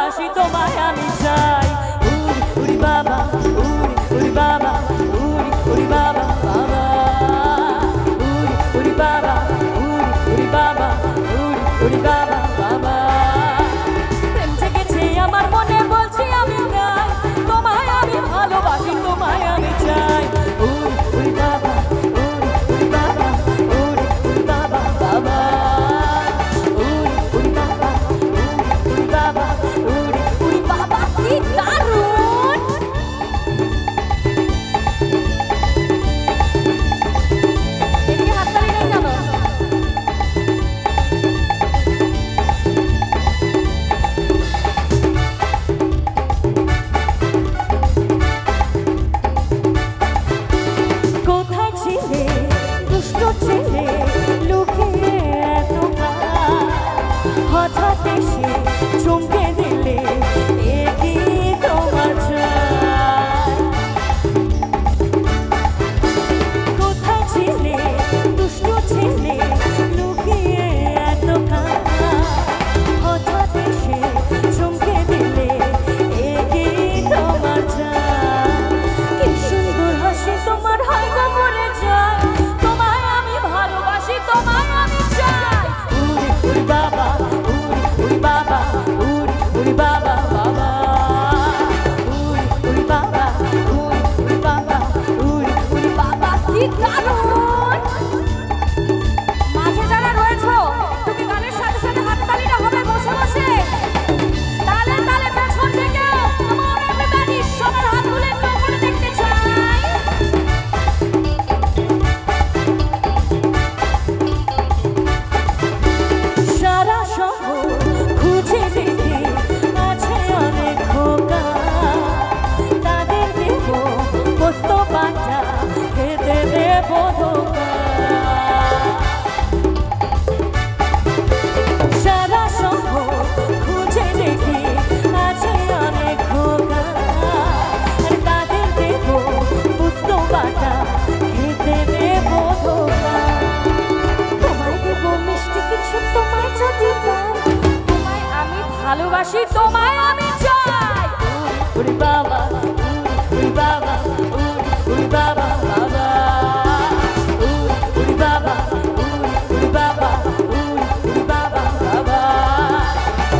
ভালোবাসি তোমায় আমি চাই উড়ি উড়ি বাবা উড়ি উড়ি বাবা উড়ি উড়ি বাবা বাবা উড়ি উড়ি বাবা উড়ি উড়ি বাবা উড়ি উড়ি বাবা বাবা প্রেম জেগেছে আমার মনে বলছি আমি গাই তোমায় আমি ভালোবাসি তোমায় আমি চাই উড়ি উড়ি বাবা উড়ি উড়ি বাবা উড়ি উড়ি বাবা বাবা উড়ি উড়ি বাবা উড়ি উড়ি বাবা উড়ি উড়ি বাবা কি দারুণ এদিকে হাততালি নেই কেন কোথায় ছিলে দুষ্ট ছেলে লুকিয়ে এত হঠাৎ এসে চমকে দিলে এ কি তোমার চাই কোথায় ছিলে দুষ্ট ছেলে লুকিয়ে এত হঠাৎ এসে চমকে দিলে এ কি তোমার চাই কি সুন্দর হাসি তোমার হয় গো মরে যায় তোমায় আমি ভালোবাসি তোমায় আমি চাই উড়ি উড়ি বাবা উড়ি উড়ি বাবা উড়ি উড়ি বাবা বাবা উড়ি উড়ি বাবা উড়ি উড়ি বাবা উড়ি উড়ি বাবা কি দারুণ মাঝে যারা রয়েছো তুমি গানের সাথে সাথে হাততালিটা হবে বসে বসে তালে তালে পেছন থেকে আমার এভরিবডি সবার হাতগুলো একটু উপরে দেখতে চাই সারা শহর খুঁজে দেখি আছে অনেক খোকা তাদের দেব পোস্ত বাটা খেতে দেব ধোকা সারা শহর খুঁজে দেখি আছে অনেক খোকা আর তাদের দেব পোস্ত বাটা খেতে দেব ধোকা তোমায় দেব মিষ্টি কিছু তোমায় যদি পাই তোমায় আমি ভালোবাসি তোমায় আমি চাই উড়ি বাবা উড়ি বাবা উড়ি বাবা বাবা উড়ি উড়ি বাবা উড়ি বাবা উড়ি বাবা বাবা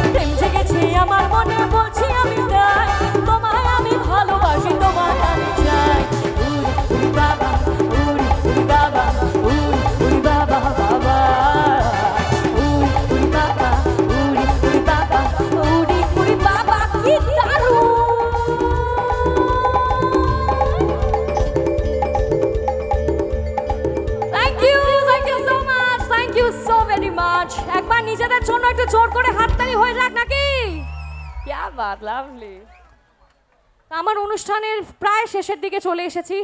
প্রেম জেগেছে আমার মনে বলছি আমি তাই তোমায় আমি ভালোবাসি তোমায় আমি চাই উড়ি উড়ি বাবা উড়ি বাবা উড়ি বাবা বাবা উড়ি উড়ি বাবা উড়ি বাবা উড়ি বাবা কি দারুণ thank you so much thank you so very much একবার নিজেদের জন্য একটু জোর করে হাততালি হয়ে যাক নাকি क्या बात লাভলি আমার অনুষ্ঠানের প্রায় শেষের দিকে চলে এসেছি